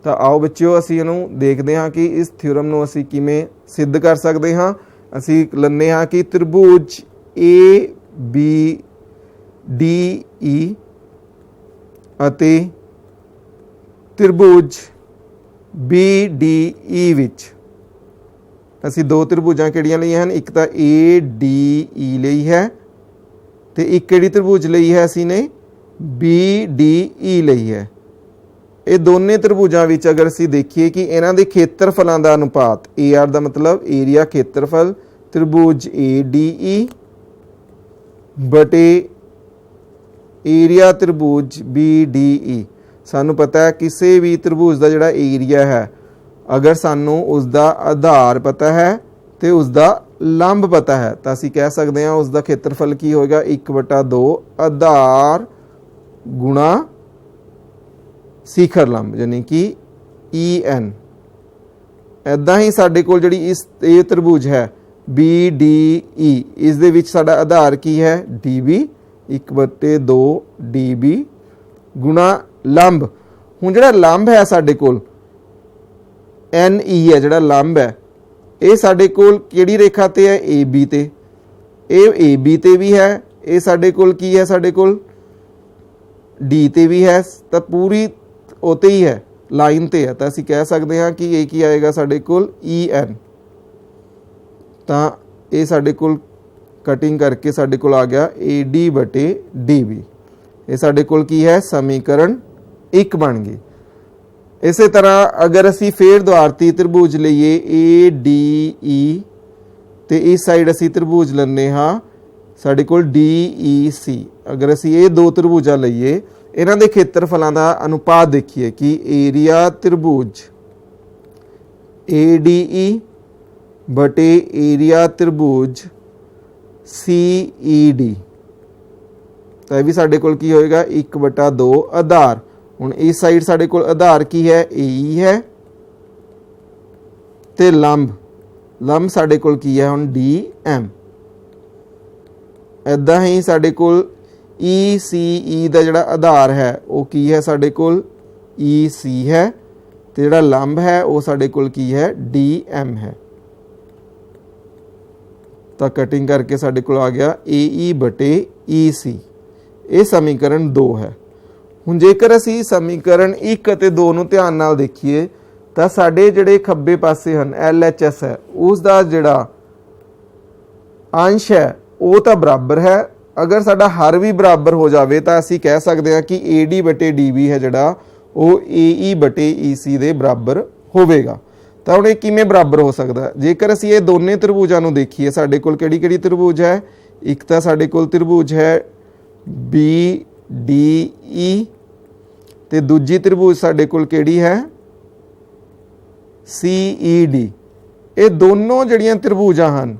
ਤਾਂ ਆਓ ਬੱਚਿਓ ਅਸੀਂ ਇਹਨੂੰ ਦੇਖਦੇ ਹਾਂ ਕਿ ਇਸ ਥਿਊਰਮ ਨੂੰ ਅਸੀਂ ਕਿਵੇਂ ਸਿੱਧ ਕਰ ਸਕਦੇ ਹਾਂ। ਅਸੀਂ ਲੈਂਦੇ ਹਾਂ ਕਿ ਤ੍ਰਿਭੁਜ ABDE ਅਤੇ ਤ੍ਰਿਭੁਜ BDE ਵਿੱਚ ਅਸੀਂ ਦੋ ਤ੍ਰਿਭੁਜਾਂ ਕਿਹੜੀਆਂ ਲਈਆਂ ਹਨ? ਇੱਕ ਤਾਂ ADE ਲਈ ਹੈ ਤੇ ਇੱਕ ਕਿਹੜੀ त्रिभुज ਲਈ ਹੈ ਅਸੀਂ ਨੇ BDE ਲਈ ਹੈ। ਇਹ ਦੋਨੇ त्रिभुजां ਵਿੱਚ अगर ਅਸੀਂ देखिए कि ਇਹਨਾਂ ਦੇ ਖੇਤਰਫਲਾਂ ਦਾ ਅਨੁਪਾਤ AR ਦਾ मतलब ਏਰੀਆ ਖੇਤਰਫਲ त्रिभुज ADE बटे ਏਰੀਆ त्रिभुज BDE। ਸਾਨੂੰ पता है किसी भी त्रिभुज का जिहड़ा एरिया है अगर सानू उसका आधार पता है तो उसका लंब पता है तो असी कह सकते हैं उसका खेत्रफल की होगा 1/2 आधार गुणा शिखर लंब यानी कि EN। इदां ही साडे कोल जिहड़ी इस ये त्रिभुज है BDE इस दे विच साडा आधार की है DB 1/2 DB गुणा लंब। हुण जिहड़ा लंब है साडे कोल NE है जिहड़ा लंब है ये साडे कोल किहड़ी रेखा ते है AB ते ये AB ते भी है ये साडे कोल की है साडे कोल D ते भी है तो पूरी उते ही है लाइन ते है तो असीं कह सकते हैं कि ये की आएगा साडे कोल EN। तो ये साडे कोल कटिंग करके साडे कोल आ गया AD बटे DB। ये साडे कोल की है समीकरण 1 बन गई। इस तरह अगर असी फिर द्वारती त्रिभुज लईए ADE तो इस साइड असी त्रिभुज लैंदे हाँ साडे कोल DEC। अगर असी ये दो त्रिभुजा लईए इन्हां दे खेत्रफलों का अनुपात देखिए कि एरिया त्रिभुज ADE बटे एरिया त्रिभुज CED तो यह भी साडे कोल की होएगा 1/2 आधार। हुण इस साइड साडे कोल आधार की है AE है ते लंब लंब साडे कोल की है हुण DM। इदां ही साडे कोल ECE का जिहड़ा आधार है वो की है साडे कोल EC है ते जिहड़ा लंब है वो साडे कोल की है DM है। तो कटिंग करके साडे कोल आ गया AE बटे EC। ये समीकरण 2 है। हुण जेकर असी समीकरण 1 ਅਤੇ 2 ਨੂੰ ध्यान नाल देखिए तो साडे जिहड़े खब्बे पासे हैं LHS है उसका जिहड़ा अंश है वो तो बराबर है। अगर साडा हर भी बराबर हो जाए तो असी कह सकते हैं कि AD बटे DB है जिहड़ा वो AE बटे EC के बराबर होवेगा। तो हुण किवें बराबर हो सकता है जेकर असी ये दोनों त्रिभुजां नूं देखिए साडे कोल किहड़ी त्रिभुज है एक तो साडे कोल त्रिभुज है BDE ते दूजी त्रिभुज साडे कोल किहड़ी है CED। ये दोनों जिहड़ियां त्रिभुजां हन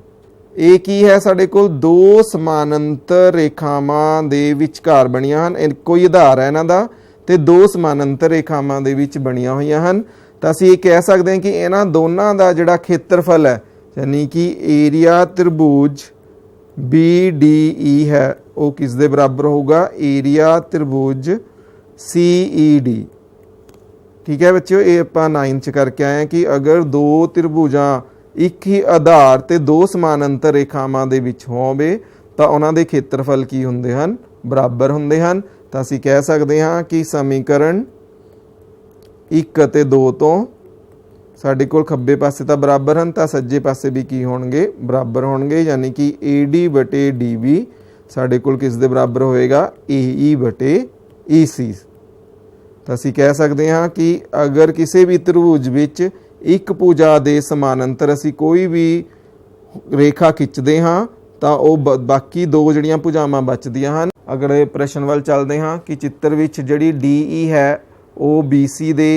ये की है साडे कोल दो समानांतर रेखावां दे विचकार बणियां हन। कोई आधार है इन्हां दा ते दो समानांतर रेखावां दे विच बणियां होईयां हन। तो असीं ये कह सकते हैं कि इन्हां दोनों का जिहड़ा खेत्रफल है यानी कि एरिया त्रिभुज BDE है वो किस दे बराबर होगा एरिया त्रिभुज CED। ठीक है बच्चों ये आपां 9 च करके आए हैं कि अगर दो त्रिभुजां एक ही आधार ते दो समानांतर रेखावां दे विच होवे तो उन्हां दे खेत्रफल की हुंदे हन बराबर हुंदे हन। तो असीं कह सकते हाँ कि समीकरण 1 ਅਤੇ 2 तो साडे कोल खब्बे पासे तो बराबर हैं तो सज्जे पासे भी की होणगे बराबर होणगे यानी कि AD बटे DB साडे कोल किस दे बराबर होएगा AE बटे EC। तो असीं कह सकते हाँ कि अगर किसी भी त्रिभुज विच एक भुजा दे समानांतर असीं कोई भी रेखा खिंचते हाँ तो वह बाकी दो जिहड़ियां भुजावां बचदियां हन। अगर प्रश्न वल चलते हाँ कि चित्र विच जिहड़ी DE है वो BC दे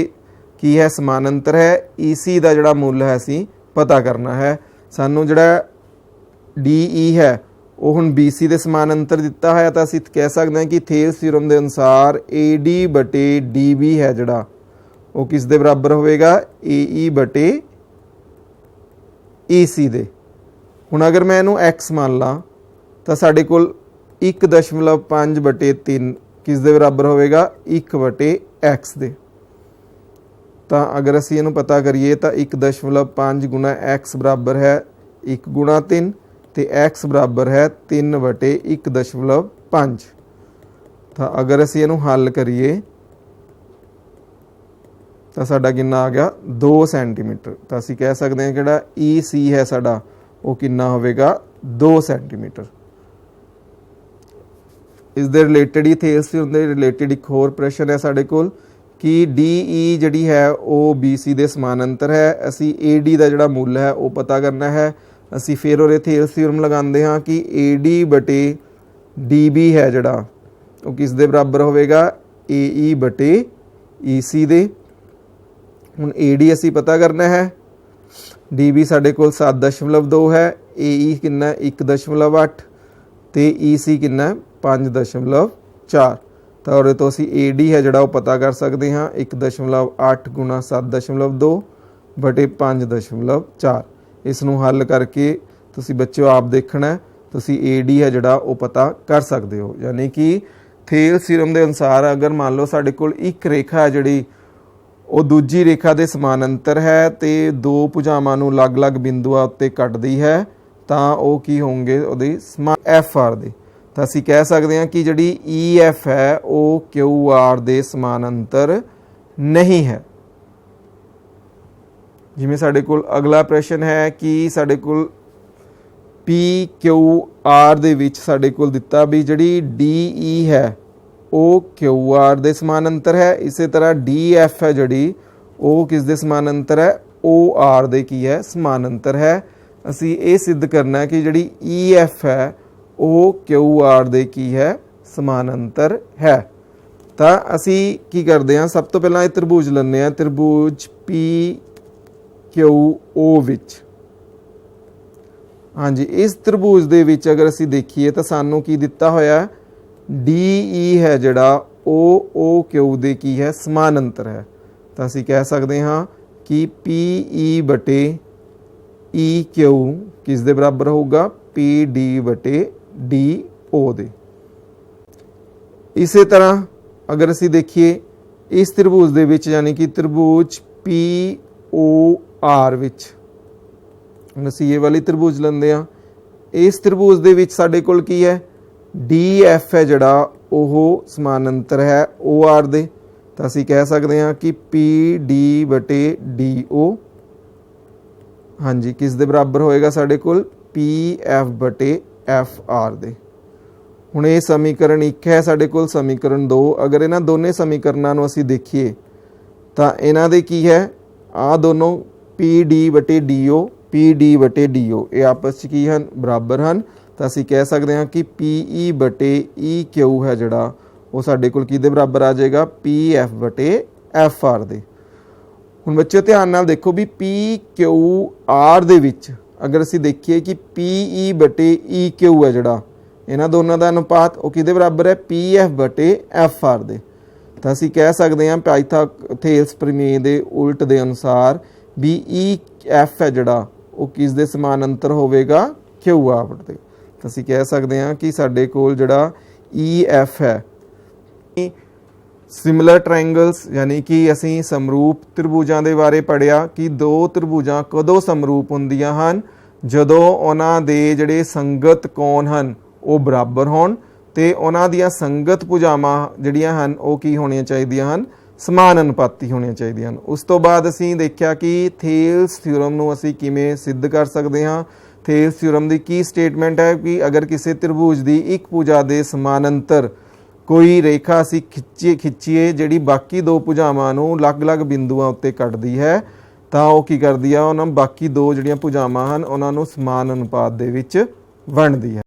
की है समानांतर है EC का जिहड़ा मुल है असीं पता करना है। सानू जिहड़ा DE है वो हुण BC दे समानांतर दिता है तो असीं कह सकते हैं कि थेल्स थ्योरम के अनुसार AD बटे DB है जिहड़ा वो किस दे बराबर होएगा AE बटे EC दे। हुण अगर मैं इहनूं X मान ला तो साडे कोल 1.5 बटे 3 किस दे बराबर होएगा 1 बटे X दे। तो अगर असीं इहनूं पता करिए तो 1.5 गुणा X बराबर है 1 गुणा 3 तो X बराबर है 3 बटे 1.5। तो अगर असीं इहनूं हल करिए तो साडा कितना आ गया 2 सेंटीमीटर। तो असीं कह सकते हैं कि EC है साडा वो कितना होवेगा 2 सेंटीमीटर। ਇਸ ਦੇ ਰਿਲੇਟਡ ਹੀ ਥੇਲਸ ਥਿਊਰਮ ਦੇ ਰਿਲੇਟਡ ਇੱਕ ਹੋਰ ਪ੍ਰਸ਼ਨ ਹੈ ਸਾਡੇ ਕੋਲ ਕਿ ਡੀ ਜਿਹੜੀ ਹੈ ਉਹ BC ਦੇ ਸਮਾਨਾਂਤਰ ਹੈ। ਅਸੀਂ AD ਦਾ ਜਿਹੜਾ ਮੁੱਲ ਹੈ ਉਹ ਪਤਾ ਕਰਨਾ ਹੈ। ਅਸੀਂ ਫਿਰ ਉਹਦੇ ਥੇਲਸ ਥਿਊਰਮ ਲਗਾਉਂਦੇ ਹਾਂ ਕਿ AD ਬਟੇ DB ਹੈ ਜਿਹੜਾ ਉਹ ਕਿਸ ਦੇ ਬਰਾਬਰ ਹੋਵੇਗਾ, AE ਬਟੇ EC ਦੇ। ਹੁਣ AD ਅਸੀਂ ਪਤਾ ਕਰਨਾ ਹੈ, DB ਸਾਡੇ ਕੋਲ 7.2 ਹੈ, AE ਕਿੰਨਾ 1.8 ਤੇ EC ਕਿੰਨਾ 5.4। ਤਾਂ ਉਹਦੇ ਤੋਂ ਅਸੀਂ AD ਹੈ ਜਿਹੜਾ ਉਹ ਪਤਾ ਕਰ ਸਕਦੇ ਹਾਂ 1.8 ਗੁਣਾ 7.2 ਬਟੇ 5.4। ਇਸ ਨੂੰ ਹੱਲ ਕਰਕੇ ਤੁਸੀਂ ਬੱਚਿਓ ਆਪ ਦੇਖਣਾ, ਤੁਸੀਂ AD ਹੈ ਜਿਹੜਾ ਉਹ ਪਤਾ ਕਰ ਸਕਦੇ ਹੋ। ਯਾਨੀ ਕਿ ਥੇਲਸ ਥਿਊਰਮ ਦੇ ਅਨੁਸਾਰ ਅਗਰ ਮੰਨ ਲਓ ਸਾਡੇ ਕੋਲ ਇੱਕ ਰੇਖਾ ਹੈ ਜਿਹੜੀ ਉਹ ਦੂਜੀ ਰੇਖਾ ਦੇ ਸਮਾਨਾਂਤਰ ਹੈ ਤੇ ਦੋ ਭੁਜਾਵਾਂ ਨੂੰ ਅਲੱਗ-ਅਲੱਗ ਬਿੰਦੂਆਂ ਉੱਤੇ ਕੱਟਦੀ ਹੈ ਤਾਂ ਉਹ ਕੀ ਹੋਣਗੇ, ਉਹਦੇ FR ਦੇ। ਤਾਂ ਅਸੀਂ ਕਹਿ ਸਕਦੇ ਹਾਂ ਕਿ ਜਿਹੜੀ EF ਹੈ ਉਹ QR ਦੇ ਸਮਾਨਾਂਤਰ ਨਹੀਂ ਹੈ। ਜਿਵੇਂ ਸਾਡੇ ਕੋਲ ਅਗਲਾ ਪ੍ਰਸ਼ਨ ਹੈ ਕਿ ਸਾਡੇ ਕੋਲ PQR ਦੇ ਵਿੱਚ ਸਾਡੇ ਕੋਲ ਦਿੱਤਾ ਵੀ ਜਿਹੜੀ DE ਹੈ ਉਹ QR ਦੇ ਸਮਾਨਾਂਤਰ ਹੈ। ਇਸੇ ਤਰ੍ਹਾਂ DF ਹੈ ਜਿਹੜੀ ਉਹ ਕਿਸ ਦੇ ਸਮਾਨਾਂਤਰ ਹੈ, OR ਦੇ ਕੀ ਹੈ, ਸਮਾਨਾਂਤਰ ਹੈ। ਅਸੀਂ ਇਹ ਸਿੱਧ ਕਰਨਾ ਹੈ ਕਿ ਜਿਹੜੀ EF ਹੈ ਉਹ QR ਦੇ ਕੀ ਹੈ, ਸਮਾਨਾਂਤਰ ਹੈ। ਤਾਂ ਅਸੀਂ ਕੀ ਕਰਦੇ ਹਾਂ, ਸਭ ਤੋਂ ਪਹਿਲਾਂ ਇਹ ਤ੍ਰਿਭੁਜ ਲੈਂਦੇ ਹਾਂ, ਤ੍ਰਿਭੁਜ PQO ਵਿੱਚ। ਹਾਂਜੀ, ਇਸ ਤ੍ਰਿਭੁਜ ਦੇ ਵਿੱਚ ਅਗਰ ਅਸੀਂ ਦੇਖੀਏ ਤਾਂ ਸਾਨੂੰ ਕੀ ਦਿੱਤਾ ਹੋਇਆ, DE ਹੈ ਜਿਹੜਾ ਉਹ OQ ਦੇ ਕੀ ਹੈ, ਸਮਾਨਾਂਤਰ ਹੈ। ਤਾਂ ਅਸੀਂ ਕਹਿ ਸਕਦੇ ਹਾਂ ਕਿ PE ਬਟੇ EQ ਕਿਸ ਦੇ ਬਰਾਬਰ ਹੋਊਗਾ, PD ਬਟੇ DO ਦੇ। ਇਸੇ ਤਰ੍ਹਾਂ ਅਗਰ ਅਸੀਂ ਦੇਖੀਏ ਇਸ ਤ੍ਰਿਭੁਜ ਦੇ ਵਿੱਚ ਯਾਨੀ ਕਿ ਤ੍ਰਿਭੁਜ POR ਵਿੱਚ, ਅਸੀਂ ਇਹ ਵਾਲੀ ਤ੍ਰਿਭੁਜ ਲੈਂਦੇ ਹਾਂ। ਇਸ ਤ੍ਰਿਭੁਜ ਦੇ ਵਿੱਚ ਸਾਡੇ ਕੋਲ ਕੀ ਹੈ, DF ਹੈ ਜਿਹੜਾ ਉਹ ਸਮਾਨਾਂਤਰ ਹੈ OR ਦੇ। ਤਾਂ ਅਸੀਂ ਕਹਿ ਸਕਦੇ ਹਾਂ ਕਿ PD ਬਟੇ DO ਹਾਂਜੀ ਕਿਸ ਦੇ ਬਰਾਬਰ ਹੋਏਗਾ, ਸਾਡੇ ਕੋਲ PF ਬਟੇ FR ਦੇ। ਹੁਣ ਇਹ ਸਮੀਕਰਨ 1 ਹੈ, ਸਾਡੇ ਕੋਲ ਸਮੀਕਰਨ 2। ਅਗਰ ਇਹਨਾਂ ਦੋਨੇ ਸਮੀਕਰਨਾਂ ਨੂੰ ਅਸੀਂ ਦੇਖੀਏ ਤਾਂ ਇਹਨਾਂ ਦੇ ਕੀ ਹੈ, ਆਹ ਦੋਨੋਂ PD ਬਟੇ DO PD ਬਟੇ DO ਇਹ ਆਪਸ 'ਚ ਕੀ ਹਨ, ਬਰਾਬਰ ਹਨ। ਤਾਂ ਅਸੀਂ ਕਹਿ ਸਕਦੇ ਹਾਂ ਕਿ PE ਬਟੇ EQ ਹੈ ਜਿਹੜਾ ਉਹ ਸਾਡੇ ਕੋਲ ਕਿਹਦੇ ਬਰਾਬਰ ਆ ਜਾਏਗਾ, PF ਬਟੇ FR ਦੇ। ਹੁਣ ਬੱਚਿਓ ਧਿਆਨ ਨਾਲ ਦੇਖੋ ਵੀ PQR ਦੇ ਵਿੱਚ ਅਗਰ ਅਸੀਂ ਦੇਖੀਏ ਕਿ PE ਬਟੇ EQ ਹੈ ਜਿਹੜਾ, ਇਹਨਾਂ ਦੋਨਾਂ ਦਾ ਅਨੁਪਾਤ ਉਹ ਕਿਹਦੇ ਬਰਾਬਰ ਹੈ, PF ਬਟੇ FR ਦੇ। ਤਾਂ ਅਸੀਂ ਕਹਿ ਸਕਦੇ ਹਾਂ ਪਾਇਥਾਗੋਰਸ ਪ੍ਰਮੇय ਦੇ ਉਲਟ ਦੇ ਅਨੁਸਾਰ ਵੀ EF ਹੈ ਜਿਹੜਾ ਉਹ ਕਿਸ ਦੇ ਸਮਾਨਾਂਤਰ ਹੋਵੇਗਾ, QR ਦੇ। ਤਾਂ ਅਸੀਂ ਕਹਿ ਸਕਦੇ ਹਾਂ ਕਿ ਸਾਡੇ ਕੋਲ ਜਿਹੜਾ EF ਹੈ, ਸਿਮਿਲਰ ਟ੍ਰਾਇੰਗਲਸ ਯਾਨੀ ਕਿ ਅਸੀਂ ਸਮਰੂਪ ਤ੍ਰਿਭੁਜਾਂ ਦੇ ਬਾਰੇ ਪੜ੍ਹਿਆ ਕਿ ਦੋ ਤ੍ਰਿਭੁਜਾਂ ਕਦੋਂ ਸਮਰੂਪ ਹੁੰਦੀਆਂ ਹਨ, ਜਦੋਂ ਉਹਨਾਂ ਦੇ ਜਿਹੜੇ ਸੰਗਤ ਕੋਣ ਹਨ ਉਹ ਬਰਾਬਰ ਹੋਣ ਤੇ ਉਹਨਾਂ ਦੀਆਂ ਸੰਗਤ ਭੁਜਾਵਾਂ ਜਿਹੜੀਆਂ ਹਨ ਉਹ ਕੀ ਹੋਣੀਆਂ ਚਾਹੀਦੀਆਂ ਹਨ, ਸਮਾਨ ਅਨੁਪਾਤੀ ਹੋਣੀਆਂ ਚਾਹੀਦੀਆਂ ਹਨ। ਉਸ ਤੋਂ ਬਾਅਦ ਅਸੀਂ ਦੇਖਿਆ ਕਿ ਥੇਲਸ ਥਿਊਰਮ ਨੂੰ ਅਸੀਂ ਕਿਵੇਂ ਸਿੱਧ ਕਰ ਸਕਦੇ ਹਾਂ। ਥੇਲਸ ਥਿਊਰਮ ਦੀ ਕੀ ਸਟੇਟਮੈਂਟ ਹੈ ਕਿ ਅਗਰ ਕਿਸੇ ਤ੍ਰਿਭੁਜ ਦੀ ਇੱਕ ਭੁਜਾ ਦੇ ਸਮਾਨਾਂਤਰ ਕੋਈ ਰੇਖਾ ਅਸੀਂ ਖਿੱਚੀਏ ਜਿਹੜੀ ਬਾਕੀ ਦੋ ਭੁਜਾਵਾਂ ਨੂੰ ਅਲੱਗ-ਅਲੱਗ ਬਿੰਦੂਆਂ ਉੱਤੇ ਕੱਟਦੀ ਹੈ ਤਾਂ ਉਹ ਕੀ ਕਰਦੀ ਆ, ਉਹਨਾਂ ਬਾਕੀ ਦੋ ਜਿਹੜੀਆਂ ਭੁਜਾਵਾਂ ਹਨ ਉਹਨਾਂ ਨੂੰ ਸਮਾਨ ਅਨੁਪਾਤ ਦੇ ਵਿੱਚ ਵੰਡਦੀ ਹੈ।